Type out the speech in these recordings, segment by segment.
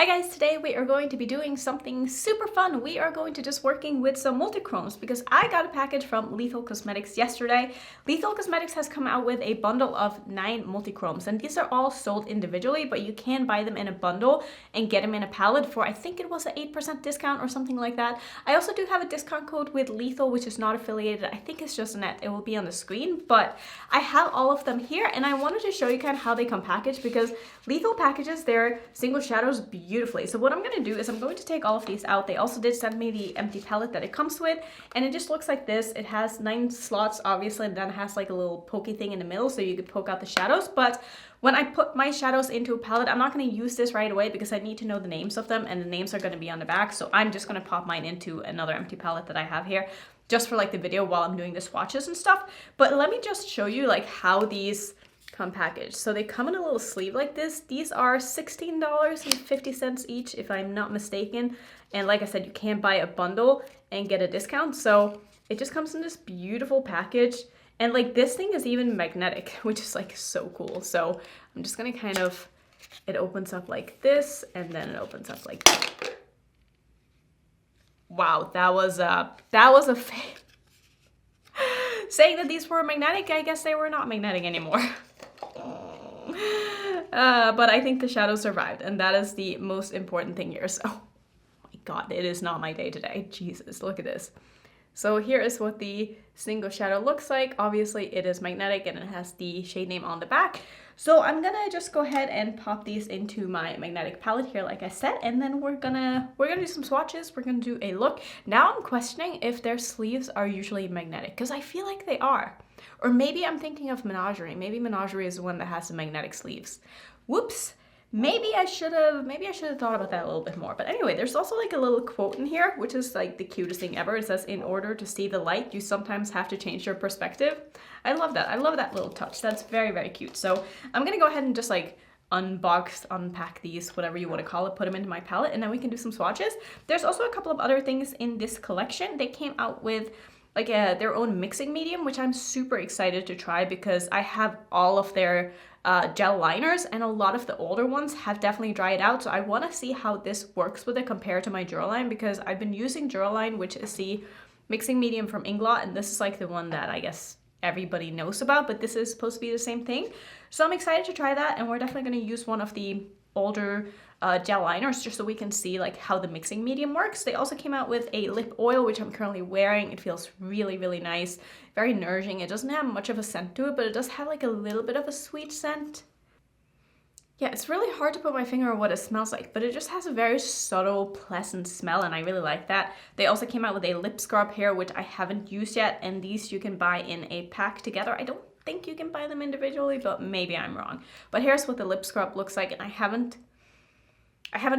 Hi guys, today we are going to be doing something super fun. We are going to just working with some multichromes because I got a package from Lethal Cosmetics yesterday. Lethal Cosmetics has come out with a bundle of 9 multichromes, and these are all sold individually, but you can buy them in a bundle and get them in a palette for, I think it was an 8% discount or something like that. I also do have a discount code with Lethal, which is not affiliated. I think it's just Annette. It will be on the screen, but I have all of them here and I wanted to show you kind of how they come packaged because Lethal packages their single shadows beautifully. So what I'm going to do is I'm going to take all of these out. They also did send me the empty palette that it comes with, and it just looks like this. It has 9 slots obviously, and then it has like a little pokey thing in the middle so you could poke out the shadows. But when I put my shadows into a palette, I'm not going to use this right away because I need to know the names of them, and the names are going to be on the back. So I'm just going to pop mine into another empty palette that I have here just for like the video while I'm doing the swatches and stuff. But let me just show you like how these come packaged. So they come in a little sleeve like this. These are $16.50 each if I'm not mistaken, and like I said, you can buy a bundle and get a discount. So it just comes in this beautiful package, and like this thing is even magnetic, which is like so cool. So I'm just gonna kind of, it opens up like this and then it opens up like that. Wow, that was a fail. Saying that these were magnetic, I guess they were not magnetic anymore. But I think the shadow survived, and that is the most important thing here. So, oh my god, it is not my day today. Jesus, look at this. So here is what the single shadow looks like. Obviously it is magnetic and it has the shade name on the back. So I'm gonna just go ahead and pop these into my magnetic palette here, like I said, and then we're gonna do some swatches. We're gonna do a look. Now I'm questioning if their sleeves are usually magnetic, because I feel like they are. Or maybe I'm thinking of Menagerie. Maybe Menagerie is the one that has the magnetic sleeves. Whoops. Maybe I should have thought about that a little bit more. But anyway, there's also like a little quote in here, which is like the cutest thing ever. It says, "In order to see the light, you sometimes have to change your perspective." I love that. I love that little touch. That's very, very cute. So I'm gonna go ahead and just like unpack these, whatever you want to call it, put them into my palette, and then we can do some swatches. There's also a couple of other things in this collection. They came out with like their own mixing medium, which I'm super excited to try because I have all of their gel liners, and a lot of the older ones have definitely dried out. So I want to see how this works with it compared to my Duraline, because I've been using Duraline, which is the mixing medium from Inglot, and this is like the one that I guess everybody knows about, but this is supposed to be the same thing. So I'm excited to try that, and we're definitely going to use one of the older gel liners just so we can see like how the mixing medium works. They also came out with a lip oil, which I'm currently wearing. It feels really, really nice, very nourishing. It doesn't have much of a scent to it, but it does have like a little bit of a sweet scent. Yeah, it's really hard to put my finger on what it smells like, but it just has a very subtle, pleasant smell, and I really like that. They also came out with a lip scrub here, which I haven't used yet, and these you can buy in a pack together. I don't think you can buy them individually, but maybe I'm wrong. But here's what the lip scrub looks like, and I haven't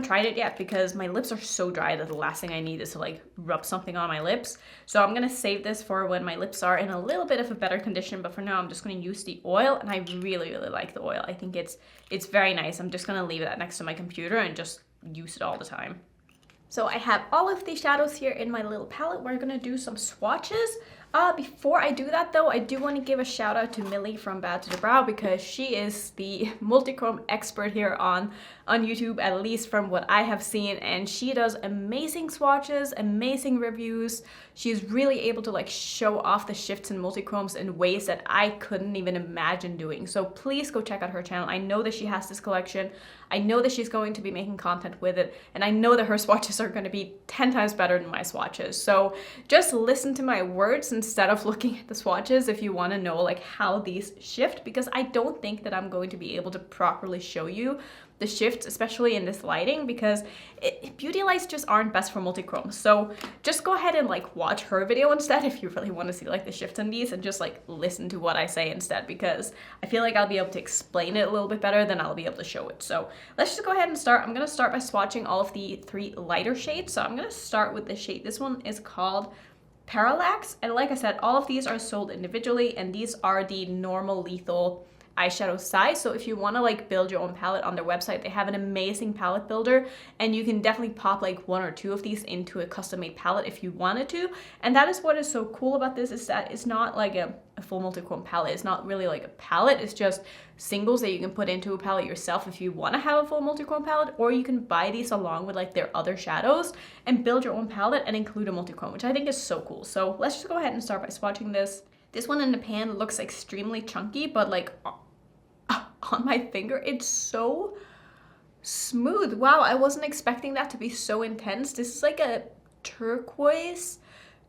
tried it yet because my lips are so dry that the last thing I need is to like rub something on my lips. So I'm gonna save this for when my lips are in a little bit of a better condition, but for now I'm just gonna use the oil, and I really, really like the oil. I think it's very nice. I'm just gonna leave that next to my computer and just use it all the time. So I have all of the shadows here in my little palette. We're gonna do some swatches. Before I do that though, I do want to give a shout out to Millie from Bad to the Brow, because she is the multichrome expert here on YouTube, at least from what I have seen, and she does amazing swatches, amazing reviews. She's really able to like show off the shifts in multichromes in ways that I couldn't even imagine doing. So please go check out her channel. I know that she has this collection. I know that she's going to be making content with it, and I know that her swatches are going to be 10 times better than my swatches. So just listen to my words instead of looking at the swatches if you want to know like how these shift, because I don't think that I'm going to be able to properly show you the shifts, especially in this lighting, because beauty lights just aren't best for multichrome. So just go ahead and like watch her video instead if you really want to see like the shifts in these, and just like listen to what I say instead, because I feel like I'll be able to explain it a little bit better than I'll be able to show it. So let's just go ahead and start. I'm going to start by swatching all of the 3 lighter shades. So I'm going to start with the shade. This one is called Parallax, and like I said, all of these are sold individually, and these are the normal Lethal eyeshadow size. So if you want to like build your own palette on their website, they have an amazing palette builder, and you can definitely pop like 1 or 2 of these into a custom made palette if you wanted to. And that is what is so cool about this, is that it's not like a full multichrome palette. It's not really like a palette. It's just singles that you can put into a palette yourself if you want to have a full multichrome palette, or you can buy these along with like their other shadows and build your own palette and include a multichrome, which I think is so cool. So let's just go ahead and start by swatching this. This one in the pan looks extremely chunky, but like on my finger, it's so smooth. Wow, I wasn't expecting that to be so intense. This is like a turquoise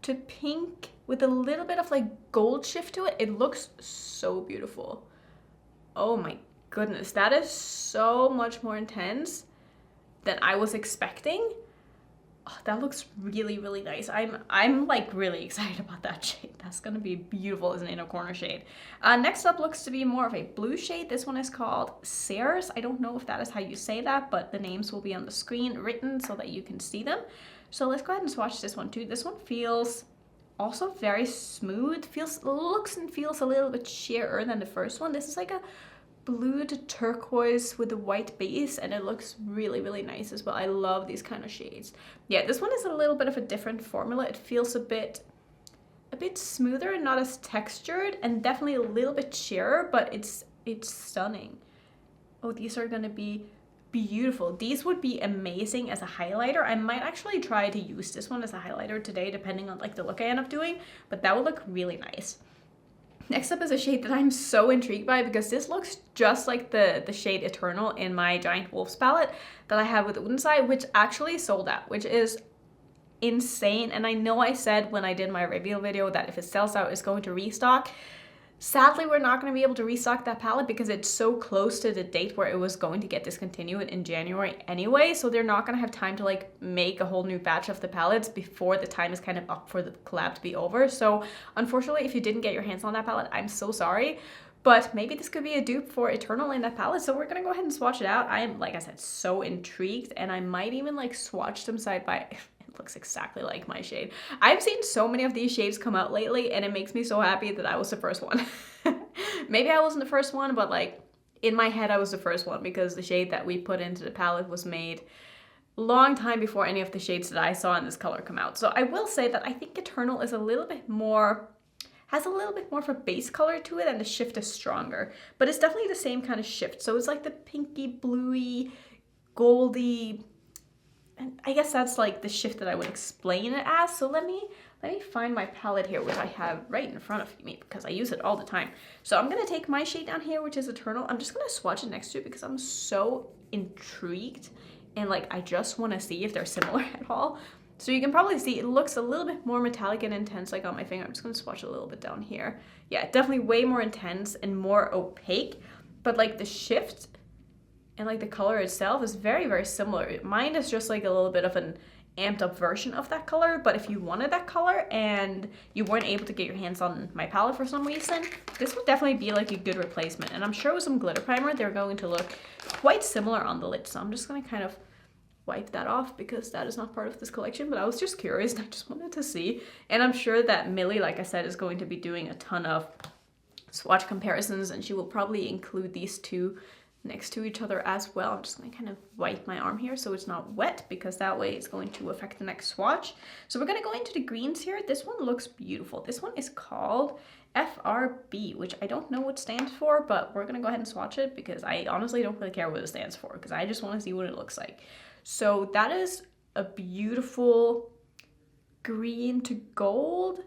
to pink with a little bit of like gold shift to it. It looks so beautiful. Oh my goodness, that is so much more intense than I was expecting. Oh, that looks really, really nice. I'm like really excited about that shade. That's gonna be beautiful as an inner corner shade. Next up looks to be more of a blue shade. This one is called Ceres. I don't know if that is how you say that, but the names will be on the screen written so that you can see them. So let's go ahead and swatch this one too. This one feels also very smooth. Looks and feels a little bit sheerer than the first one. This is like a blue to turquoise with a white base, and it looks really, really nice as well. I love these kind of shades. Yeah, this one is a little bit of a different formula. It feels a bit smoother and not as textured, and definitely a little bit sheerer, but it's stunning. Oh, these are gonna be beautiful. These would be amazing as a highlighter. I might actually try to use this one as a highlighter today, depending on like the look I end up doing, but that would look really nice. Next up is a shade that I'm so intrigued by, because this looks just like the shade Eternal in my Giant Wolves palette that I have with Untitled, which actually sold out, which is insane. And I know I said when I did my reveal video that if it sells out, it's going to restock. Sadly, we're not going to be able to restock that palette because it's so close to the date where it was going to get discontinued in January anyway. So they're not going to have time to like make a whole new batch of the palettes before the time is kind of up for the collab to be over. So unfortunately, if you didn't get your hands on that palette, I'm so sorry. But maybe this could be a dupe for Eternal in that palette. So we're going to go ahead and swatch it out. I am, like I said, so intrigued, and I might even like swatch them side by looks exactly like my shade. I've seen so many of these shades come out lately, and it makes me so happy that I was the first one. Maybe I wasn't the first one, but like in my head I was the first one, because the shade that we put into the palette was made long time before any of the shades that I saw in this color come out. So I will say that I think Eternal is a little bit more, has a little bit more of a base color to it, and the shift is stronger, but it's definitely the same kind of shift. So it's like the pinky, bluey, goldy, and I guess that's like the shift that I would explain it as. So let me find my palette here, which I have right in front of me because I use it all the time. So I'm gonna take my shade down here, which is Eternal. I'm just gonna swatch it next to it because I'm so intrigued, and like I just want to see if they're similar at all. So you can probably see it looks a little bit more metallic and intense like on my finger. I'm just gonna swatch a little bit down here. Yeah, definitely way more intense and more opaque, but like the shift and like the color itself is very, very similar. Mine is just like a little bit of an amped up version of that color, but if you wanted that color and you weren't able to get your hands on my palette for some reason, this would definitely be like a good replacement. And I'm sure with some glitter primer, they're going to look quite similar on the lid. So I'm just gonna kind of wipe that off because that is not part of this collection, but I was just curious and I just wanted to see. And I'm sure that Millie, like I said, is going to be doing a ton of swatch comparisons, and she will probably include these two next to each other as well. I'm just going to kind of wipe my arm here so it's not wet, because that way it's going to affect the next swatch. So we're going to go into the greens here. This one looks beautiful. This one is called FRB, which I don't know what it stands for, but we're going to go ahead and swatch it because I honestly don't really care what it stands for, because I just want to see what it looks like. So that is a beautiful green to gold.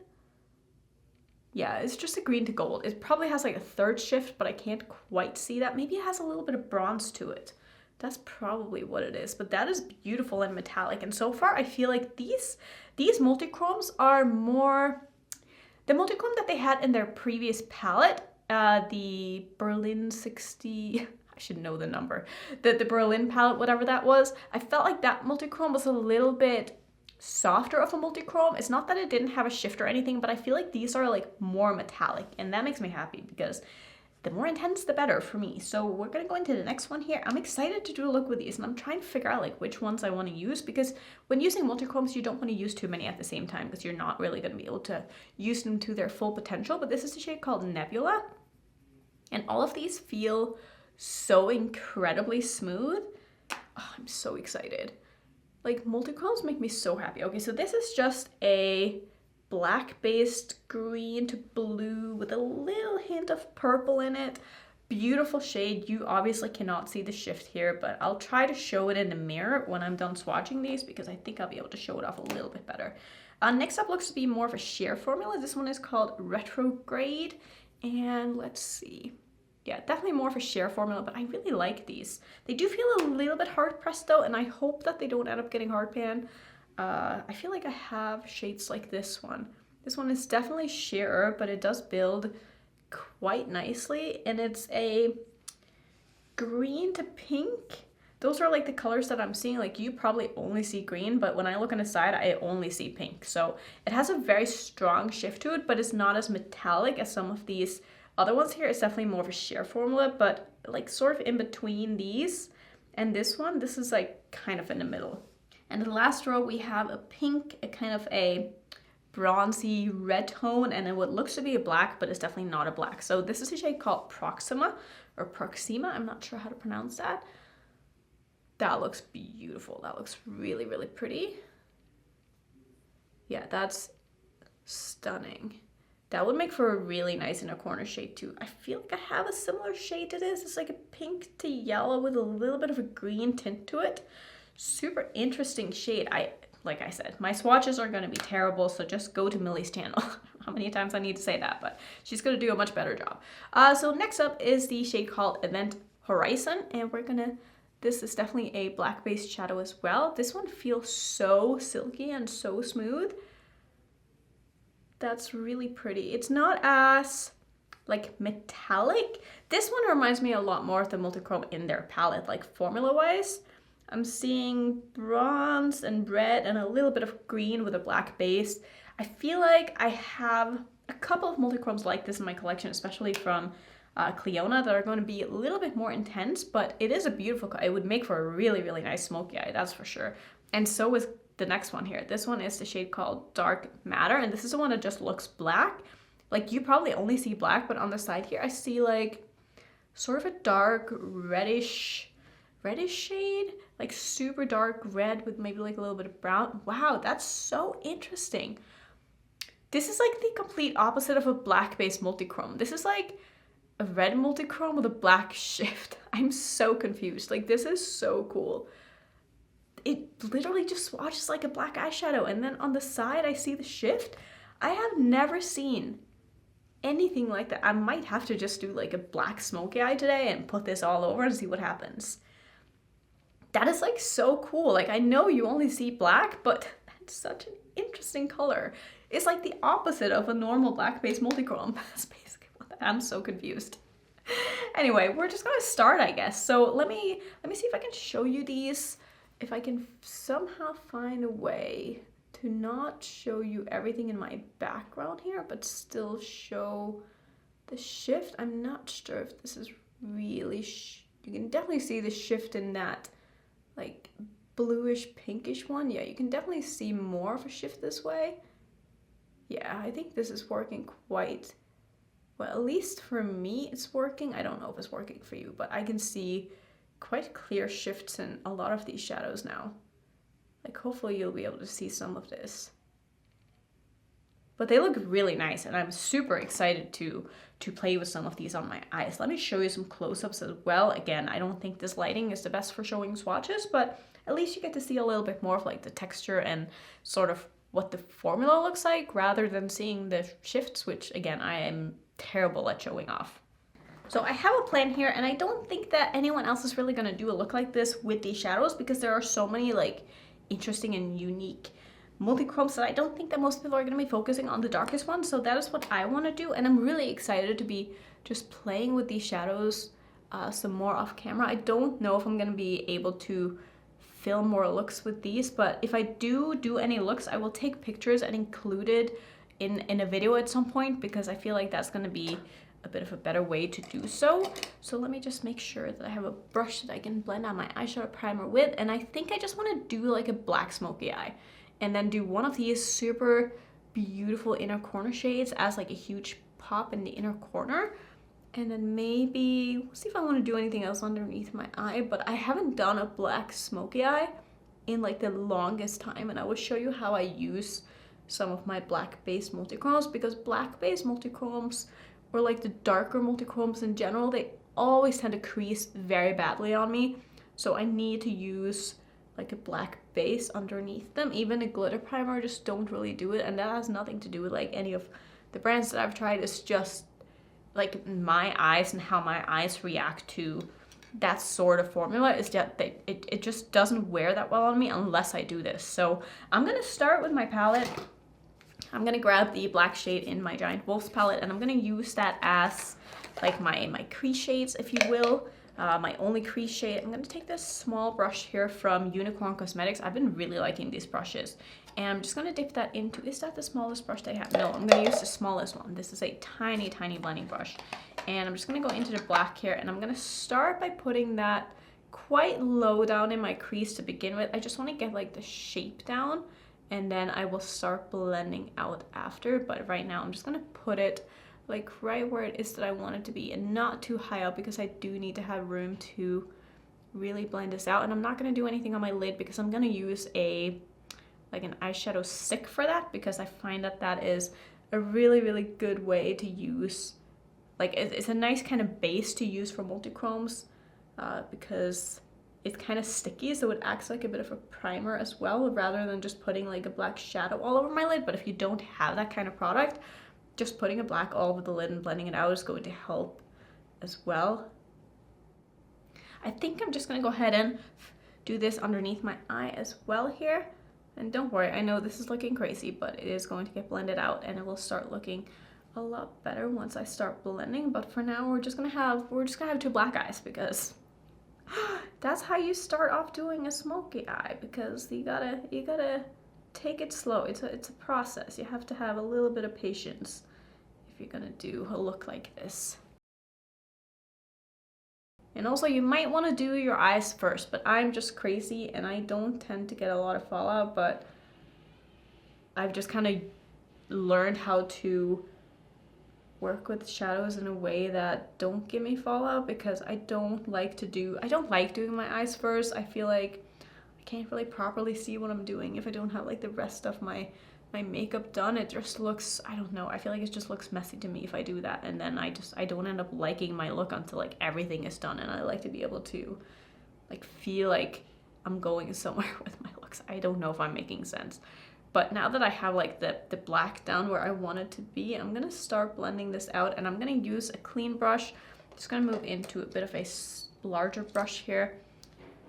Yeah, it's just a green to gold. It probably has like a third shift, but I can't quite see that. Maybe it has a little bit of bronze to it. That's probably what it is, but that is beautiful and metallic. And so far, I feel like these multichromes are more, the multichrome that they had in their previous palette, the Berlin 60, I should know the number, the Berlin palette, whatever that was, I felt like that multichrome was a little bit softer of a multichrome. It's not that it didn't have a shift or anything, but I feel like these are like more metallic, and that makes me happy because the more intense, the better for me. So we're gonna go into the next one here. I'm excited to do a look with these, and I'm trying to figure out like which ones I want to use, because when using multichromes, you don't want to use too many at the same time because you're not really going to be able to use them to their full potential. But this is a shade called Nebula. And all of these feel so incredibly smooth. Oh, I'm so excited. Like, multichromes make me so happy. Okay, so this is just a black-based green to blue with a little hint of purple in it. Beautiful shade. You obviously cannot see the shift here, but I'll try to show it in the mirror when I'm done swatching these because I think I'll be able to show it off a little bit better. Next up looks to be more of a sheer formula. This one is called Retrograde, and let's see. Yeah, definitely more of a sheer formula, but I really like these. They do feel a little bit hard pressed though, and I hope that they don't end up getting hard pan. I feel like I have shades like this one. This one is definitely sheerer, but it does build quite nicely, and it's a green to pink. Those are like the colors that I'm seeing. Like, you probably only see green, but when I look on the side, I only see pink. So it has a very strong shift to it, but it's not as metallic as some of these other ones here. It's definitely more of a sheer formula, but like sort of in between these and this one, this is like kind of in the middle. And the last row, we have a pink, a kind of a bronzy red tone, and then what looks to be a black, but it's definitely not a black. So this is a shade called Proxima or Proxima. I'm not sure how to pronounce that. That looks beautiful. That looks really, really pretty. Yeah, that's stunning. That would make for a really nice inner corner shade too. I feel like I have a similar shade to this. It's like a pink to yellow with a little bit of a green tint to it. Super interesting shade. Like I said, my swatches are going to be terrible, so just go to Millie's channel. How many times I need to say that, but she's going to do a much better job. So next up is the shade called Event Horizon, and this is definitely a black-based shadow as well. This one feels so silky and so smooth. That's really pretty. It's not as like metallic. This one reminds me a lot more of the Multichrome in their palette, like formula-wise. I'm seeing bronze and red and a little bit of green with a black base. I feel like I have a couple of multichromes like this in my collection, especially from Cleona, that are going to be a little bit more intense, but it is a beautiful color. It would make for a really, really nice smoky eye, that's for sure. And so is the next one here. This one is the shade called Dark Matter, and this is the one that just looks black. Like, you probably only see black, but on the side here, I see like sort of a dark reddish shade, like super dark red with maybe like a little bit of brown. Wow, that's so interesting. This is like the complete opposite of a black-based multichrome. This is like a red multichrome with a black shift. I'm so confused. Like, this is so cool. It literally just swatches like a black eyeshadow, and then on the side I see the shift. I have never seen anything like that. I might have to just do like a black smoky eye today and put this all over and see what happens. That is like so cool. Like, I know you only see black, but that's such an interesting color. It's like the opposite of a normal black-based multichrome. That's basically what I'm so confused. Anyway, we're just gonna start, I guess. So let me see if I can show you these. If I can somehow find a way to not show you everything in my background here, but still show the shift. I'm not sure if this is really, you can definitely see the shift in that like bluish pinkish one. Yeah, you can definitely see more of a shift this way. Yeah, I think this is working quite well. At least for me, it's working. I don't know if it's working for you, but I can see quite clear shifts in a lot of these shadows now. Like, hopefully you'll be able to see some of this. But they look really nice, and I'm super excited to play with some of these on my eyes. Let me show you some close-ups as well. Again, I don't think this lighting is the best for showing swatches, but at least you get to see a little bit more of like the texture and sort of what the formula looks like, rather than seeing the shifts, which again, I am terrible at showing off. So I have a plan here, and I don't think that anyone else is really gonna do a look like this with these shadows, because there are so many like interesting and unique multichromes that I don't think that most people are going to be focusing on the darkest one. So that is what I want to do, and I'm really excited to be just playing with these shadows some more off camera. I don't know if I'm going to be able to film more looks with these, but if I do any looks, I will take pictures and include it in a video at some point, because I feel like that's going to be a bit of a better way to do so. So let me just make sure that I have a brush that I can blend out my eyeshadow primer with, and I think I just want to do like a black smoky eye, and then do one of these super beautiful inner corner shades as like a huge pop in the inner corner, And then maybe, we'll see if I want to do anything else underneath my eye, but I haven't done a black smoky eye in like the longest time, and I will show you how I use some of my black based multichromes, because black based multichromes, or like the darker multichromes in general, they always tend to crease very badly on me. So I need to use like a black base underneath them. Even a glitter primer just don't really do it, and that has nothing to do with like any of the brands that I've tried. It's just like my eyes and how my eyes react to that sort of formula is that it just doesn't wear that well on me unless I do this. So I'm gonna start with my palette. I'm gonna grab the black shade in my Giant Wolves palette, and I'm gonna use that as like my crease shades, if you will. My only crease shade. I'm gonna take this small brush here from Unicorn Cosmetics. I've been really liking these brushes. And I'm just gonna dip that into, is that the smallest brush they have? No, I'm gonna use the smallest one. This is a tiny, tiny blending brush. And I'm just gonna go into the black here, and I'm gonna start by putting that quite low down in my crease to begin with. I just wanna get like the shape down, and then I will start blending out after. But right now I'm just gonna put it like right where it is that I want it to be, and not too high up, because I do need to have room to really blend this out. And I'm not gonna do anything on my lid because I'm gonna use like an eyeshadow stick for that, because I find that that is a really, really good way to use, like it's a nice kind of base to use for multichromes, because it's kind of sticky, so it acts like a bit of a primer as well, rather than just putting like a black shadow all over my lid. But if you don't have that kind of product, just putting a black all over the lid and blending it out is going to help as well. I think I'm just gonna go ahead and do this underneath my eye as well here. And don't worry, I know this is looking crazy, but it is going to get blended out, and it will start looking a lot better once I start blending. But for now, we're just gonna have two black eyes, because that's how you start off doing a smoky eye, because you gotta take it slow. It's a process. You have to have a little bit of patience if you're gonna do a look like this. And also, you might want to do your eyes first, but I'm just crazy and I don't tend to get a lot of fallout, but I've just kind of learned how to work with shadows in a way that don't give me fallout, because I don't like doing my eyes first. I feel like I can't really properly see what I'm doing if I don't have like the rest of my makeup done. It just looks, I don't know, I feel like it just looks messy to me if I do that, and then I don't end up liking my look until like everything is done. And I like to be able to like feel like I'm going somewhere with my looks. I don't know if I'm making sense, but now that I have like the black down where I want it to be, I'm gonna start blending this out, and I'm gonna use a clean brush. Just gonna move into a bit of a larger brush here.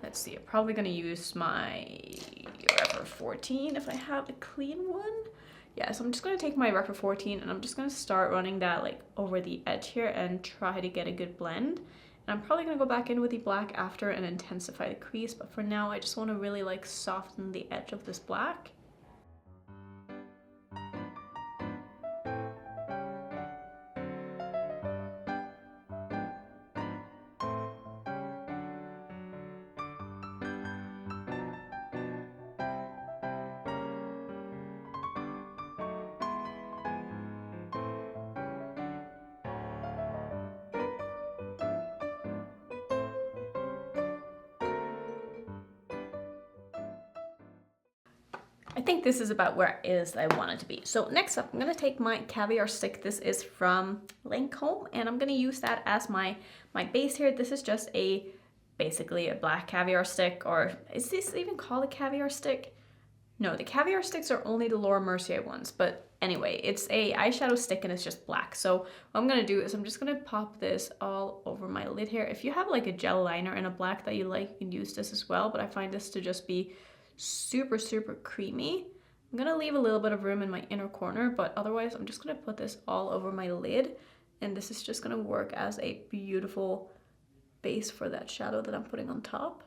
Let's see, I'm probably gonna use my Rephr 14 if I have a clean one. Yeah, so I'm just gonna take my Rephr 14 and I'm just gonna start running that like over the edge here and try to get a good blend. And I'm probably gonna go back in with the black after and intensify the crease, but for now I just wanna really like soften the edge of this black. I think this is about where it is that I want it to be. So next up, I'm gonna take my caviar stick. This is from Lancome, and I'm gonna use that as my base here. This is just basically a black caviar stick, or is this even called a caviar stick? No, the caviar sticks are only the Laura Mercier ones, but anyway, it's a eyeshadow stick and it's just black. So what I'm gonna do is I'm just gonna pop this all over my lid here. If you have like a gel liner and a black that you like, you can use this as well, but I find this to just be super, super creamy. I'm gonna leave a little bit of room in my inner corner, but otherwise I'm just gonna put this all over my lid, and this is just gonna work as a beautiful base for that shadow that I'm putting on top.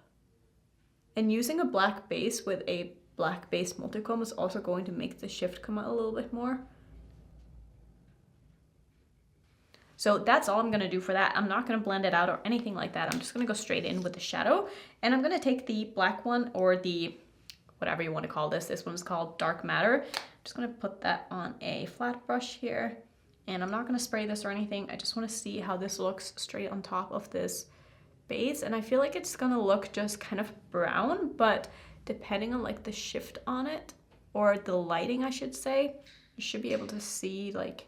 And using a black base with a black base multichrome is also going to make the shift come out a little bit more. So that's all I'm gonna do for that. I'm not gonna blend it out or anything like that. I'm just gonna go straight in with the shadow, and I'm gonna take the black one, or the whatever you want to call this. This one's called Dark Matter. I'm just gonna put that on a flat brush here, And I'm not going to spray this or anything. I just want to see how this looks straight on top of this base. And I feel like it's going to look just kind of brown, but depending on like the shift on it, or the lighting I should say, you should be able to see like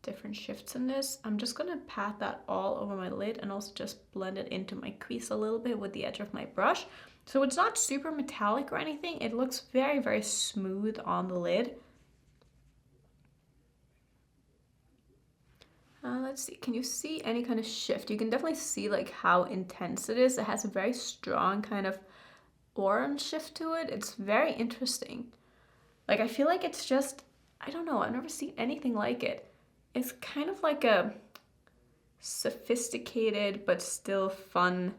different shifts in this. I'm just going to pat that all over my lid and also just blend it into my crease a little bit with the edge of my brush. So it's not super metallic or anything. It looks very, very smooth on the lid. Let's see, can you see any kind of shift? You can definitely see like how intense it is. It has a very strong kind of orange shift to it. It's very interesting. Like, I feel like it's just, I don't know, I've never seen anything like it. It's kind of like a sophisticated but still fun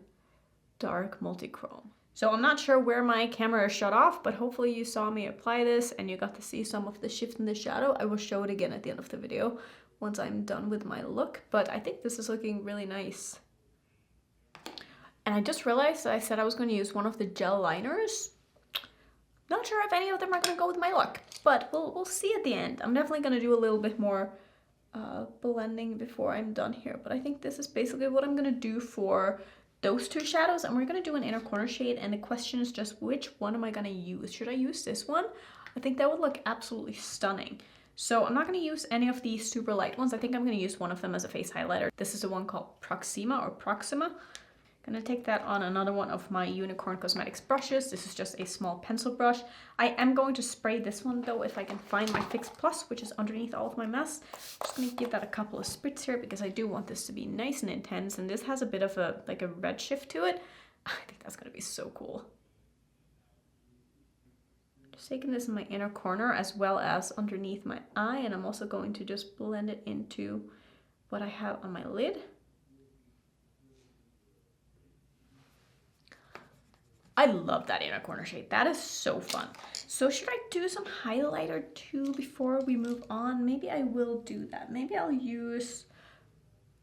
dark multichrome. So I'm not sure where my camera is shut off, but hopefully you saw me apply this and you got to see some of the shift in the shadow. I will show it again at the end of the video once I'm done with my look, but I think this is looking really nice. And I just realized that I said I was going to use one of the gel liners. Not sure if any of them are going to go with my look, but we'll see at the end. I'm definitely going to do a little bit more blending before I'm done here, but I think this is basically what I'm going to do for those two shadows, and we're going to do an inner corner shade, and the question is just which one am I going to use? Should I use this one? I think that would look absolutely stunning. So I'm not going to use any of these super light ones. I think I'm going to use one of them as a face highlighter. This is the one called Proxima or Proxima. I'm going to take that on another one of my Unicorn Cosmetics brushes. This is just a small pencil brush. I am going to spray this one though if I can find my Fix Plus, which is underneath all of my mess. I'm just going to give that a couple of spritz here because I do want this to be nice and intense, and this has a bit of a like a red shift to it. I think that's going to be so cool. Just taking this in my inner corner as well as underneath my eye, and I'm also going to just blend it into what I have on my lid. I love that inner corner shade. That is so fun. So should I do some highlighter too before we move on? Maybe I will do that. Maybe I'll use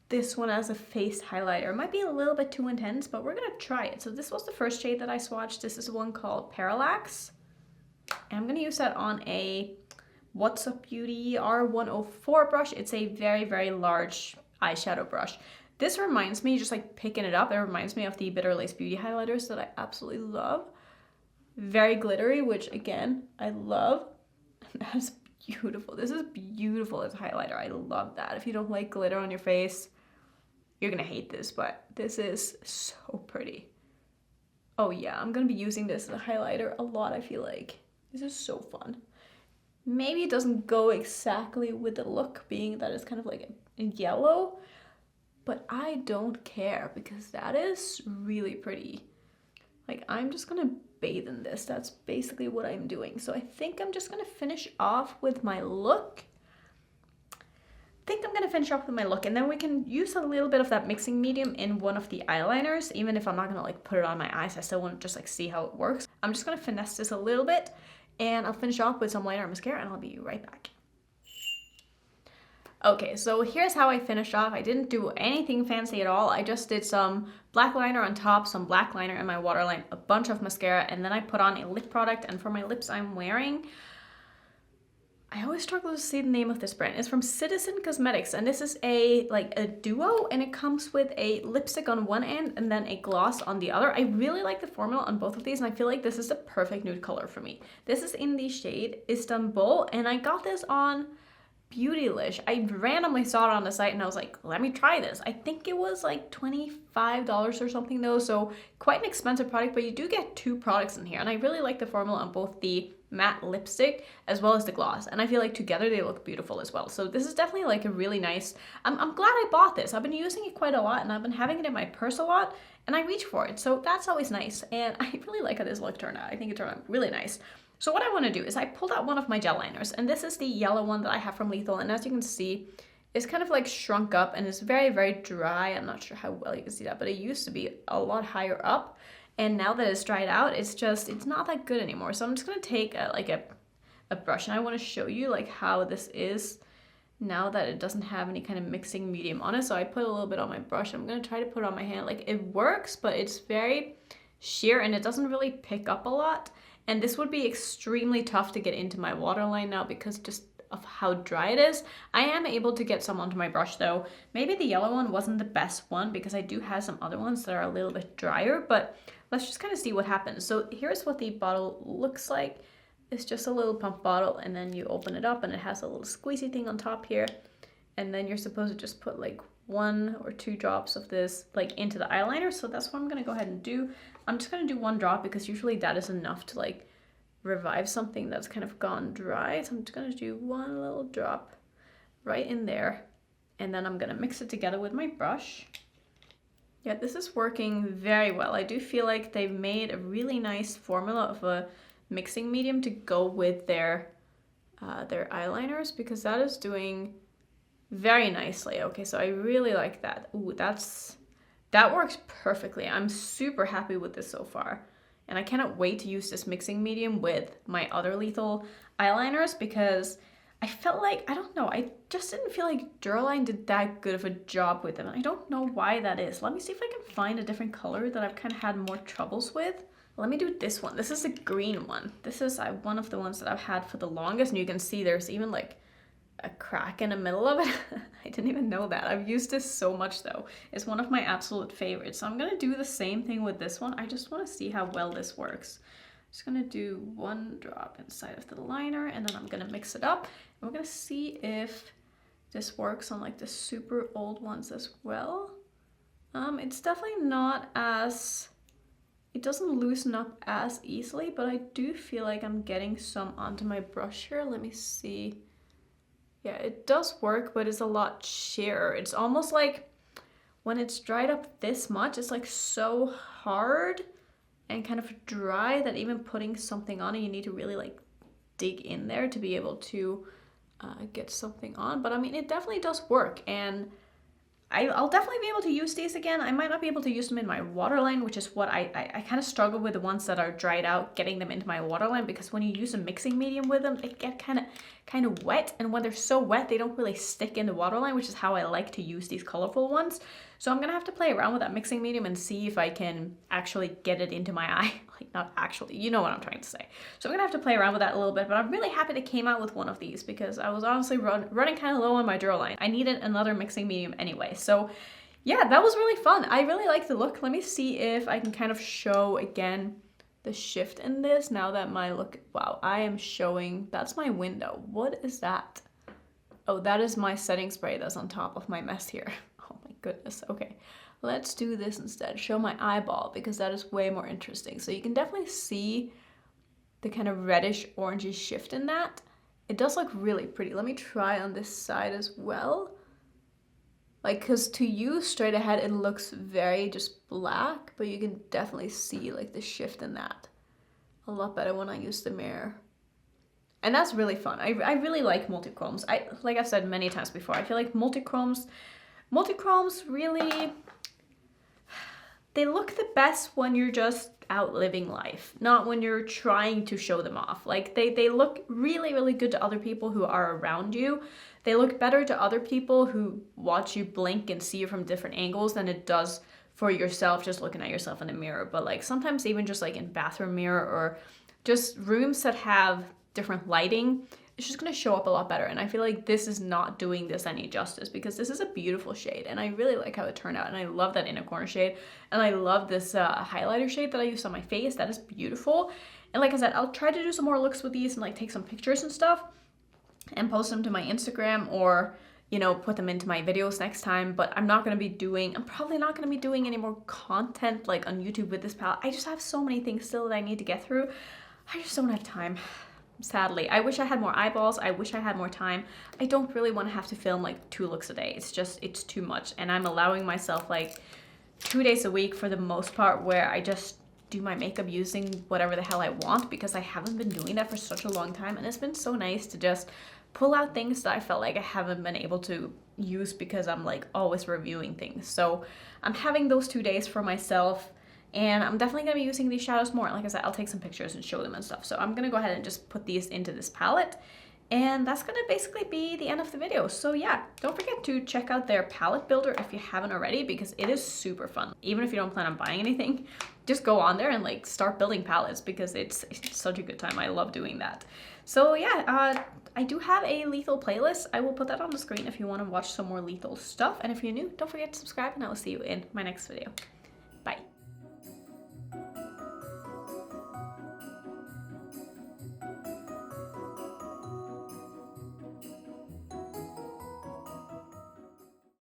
this one as a face highlighter. It might be a little bit too intense, but we're gonna try it. So this was the first shade that I swatched. This is one called Parallax. And I'm gonna use that on a What's Up Beauty R104 brush. It's a very, very large eyeshadow brush. This reminds me, just like picking it up, it reminds me of the Bitter Lace Beauty highlighters that I absolutely love. Very glittery, which again, I love. That's beautiful. This is beautiful as a highlighter. I love that. If you don't like glitter on your face, you're gonna hate this, but this is so pretty. Oh yeah, I'm gonna be using this as a highlighter a lot, I feel like. This is so fun. Maybe it doesn't go exactly with the look, being that it's kind of like a yellow, but I don't care because that is really pretty. Like, I'm just gonna bathe in this. That's basically what I'm doing. So I think I'm just gonna finish off with my look. And then we can use a little bit of that mixing medium in one of the eyeliners. Even if I'm not gonna like put it on my eyes, I still want to just like see how it works. I'm just gonna finesse this a little bit, and I'll finish off with some liner mascara, and I'll be right back. Okay, so here's how I finished off. I didn't do anything fancy at all. I just did some black liner on top, some black liner in my waterline, a bunch of mascara, and then I put on a lip product. And for my lips, I'm wearing, I always struggle to see the name of this brand. It's from Citizen Cosmetics, and this is a duo, and it comes with a lipstick on one end and then a gloss on the other. I really like the formula on both of these, and I feel like this is the perfect nude color for me. This is in the shade Istanbul, and I got this on Beautylish. I randomly saw it on the site and I was like, let me try this. I think it was like $25 or something though, so quite an expensive product, but you do get two products in here, and I really like the formula on both the matte lipstick as well as the gloss, and I feel like together they look beautiful as well. So this is definitely like a really nice, I'm glad I bought this. I've been using it quite a lot, and I've been having it in my purse a lot, and I reach for it, so that's always nice, and I really like how this look turned out. I think it turned out really nice. So what I want to do is I pulled out one of my gel liners, and this is the yellow one that I have from Lethal, and as you can see, it's kind of like shrunk up and it's very, very dry. I'm not sure how well you can see that, but it used to be a lot higher up, and now that it's dried out, it's not that good anymore. So I'm just going to take a brush, and I want to show you like how this is now that it doesn't have any kind of mixing medium on it. So I put a little bit on my brush. I'm going to try to put it on my hand. Like, it works, but it's very sheer and it doesn't really pick up a lot. And this would be extremely tough to get into my waterline now because just of how dry it is. I am able to get some onto my brush though. Maybe the yellow one wasn't the best one because I do have some other ones that are a little bit drier, but let's just kind of see what happens. So here's what the bottle looks like. It's just a little pump bottle, and then you open it up and it has a little squeezy thing on top here. And then you're supposed to just put like 1 or 2 drops of this like into the eyeliner. So that's what I'm gonna go ahead and do. I'm just gonna do 1 drop because usually that is enough to like revive something that's kind of gone dry. So I'm just gonna do 1 little drop right in there, and then I'm gonna mix it together with my brush. Yeah, this is working very well. I do feel like they've made a really nice formula of a mixing medium to go with their eyeliners, because that is doing very nicely. Okay, so I really like that. Ooh, that works perfectly. I'm super happy with this so far. And I cannot wait to use this mixing medium with my other lethal eyeliners, because I felt like, I don't know, I just didn't feel like Duraline did that good of a job with them. I don't know why that is. Let me see if I can find a different color that I've kind of had more troubles with. Let me do this one. This is the green one. This is one of the ones that I've had for the longest, and you can see there's even like a crack in the middle of it. I didn't even know that. I've used this so much though. It's one of my absolute favorites. So I'm gonna do the same thing with this one. I just wanna see how well this works. I'm just gonna do 1 drop inside of the liner, and then I'm gonna mix it up. And we're gonna see if this works on like the super old ones as well. It's definitely not as, it doesn't loosen up as easily, but I do feel like I'm getting some onto my brush here. Let me see. Yeah, it does work, but it's a lot sheerer. It's almost like when it's dried up this much, it's like so hard and kind of dry that even putting something on it, you need to really like dig in there to be able to get something on. But I mean, it definitely does work, and I'll definitely be able to use these again. I might not be able to use them in my waterline, which is what I kind of struggle with the ones that are dried out, getting them into my waterline, because when you use a mixing medium with them, they get kind of wet, and when they're so wet, they don't really stick in the waterline, which is how I like to use these colorful ones. So I'm gonna have to play around with that mixing medium and see if I can actually get it into my eye. Like, not actually, you know what I'm trying to say. So I'm gonna have to play around with that a little bit, but I'm really happy they came out with one of these, because I was honestly running kind of low on my Duraline. I needed another mixing medium anyway. So yeah, that was really fun. I really like the look. Let me see if I can kind of show again the shift in this now that my look, wow, I am showing, that's my window. What is that? Oh, that is my setting spray that's on top of my mess here. Oh my goodness. Okay, let's do this instead. Show my eyeball, because that is way more interesting. So you can definitely see the kind of reddish orangey shift in that. It does look really pretty. Let me try on this side as well. Like, because to you straight ahead, it looks very just black, but you can definitely see like the shift in that a lot better when I use the mirror. And that's really fun. I really like multichromes. Like I've said many times before, I feel like multichromes really, they look the best when you're just out living life, not when you're trying to show them off. Like they look really, really good to other people who are around you. They look better to other people who watch you blink and see you from different angles than it does for yourself just looking at yourself in the mirror. But like sometimes even just like in bathroom mirror or just rooms that have different lighting, it's just going to show up a lot better. And I feel like this is not doing this any justice, because this is a beautiful shade and I really like how it turned out. And I love that inner corner shade, and I love this highlighter shade that I used on my face. That is beautiful. And like I said, I'll try to do some more looks with these and like take some pictures and stuff and post them to my Instagram, or you know, put them into my videos next time. But I'm probably not going to be doing any more content like on YouTube with this palette. I just have so many things still that I need to get through. I just don't have time. Sadly, I wish I had more eyeballs. I wish I had more time. I don't really want to have to film like 2 looks a day. It's too much. And I'm allowing myself like 2 days a week for the most part, where I just do my makeup using whatever the hell I want, because I haven't been doing that for such a long time. And it's been so nice to just pull out things that I felt like I haven't been able to use because I'm like always reviewing things. So I'm having those 2 days for myself. And I'm definitely going to be using these shadows more. Like I said, I'll take some pictures and show them and stuff. So I'm going to go ahead and just put these into this palette. And that's gonna basically be the end of the video. So yeah, don't forget to check out their palette builder if you haven't already, because it is super fun. Even if you don't plan on buying anything, just go on there and like start building palettes, because it's such a good time. I love doing that. So yeah, I do have a lethal playlist. I will put that on the screen if you want to watch some more lethal stuff. And if you're new, don't forget to subscribe, and I will see you in my next video.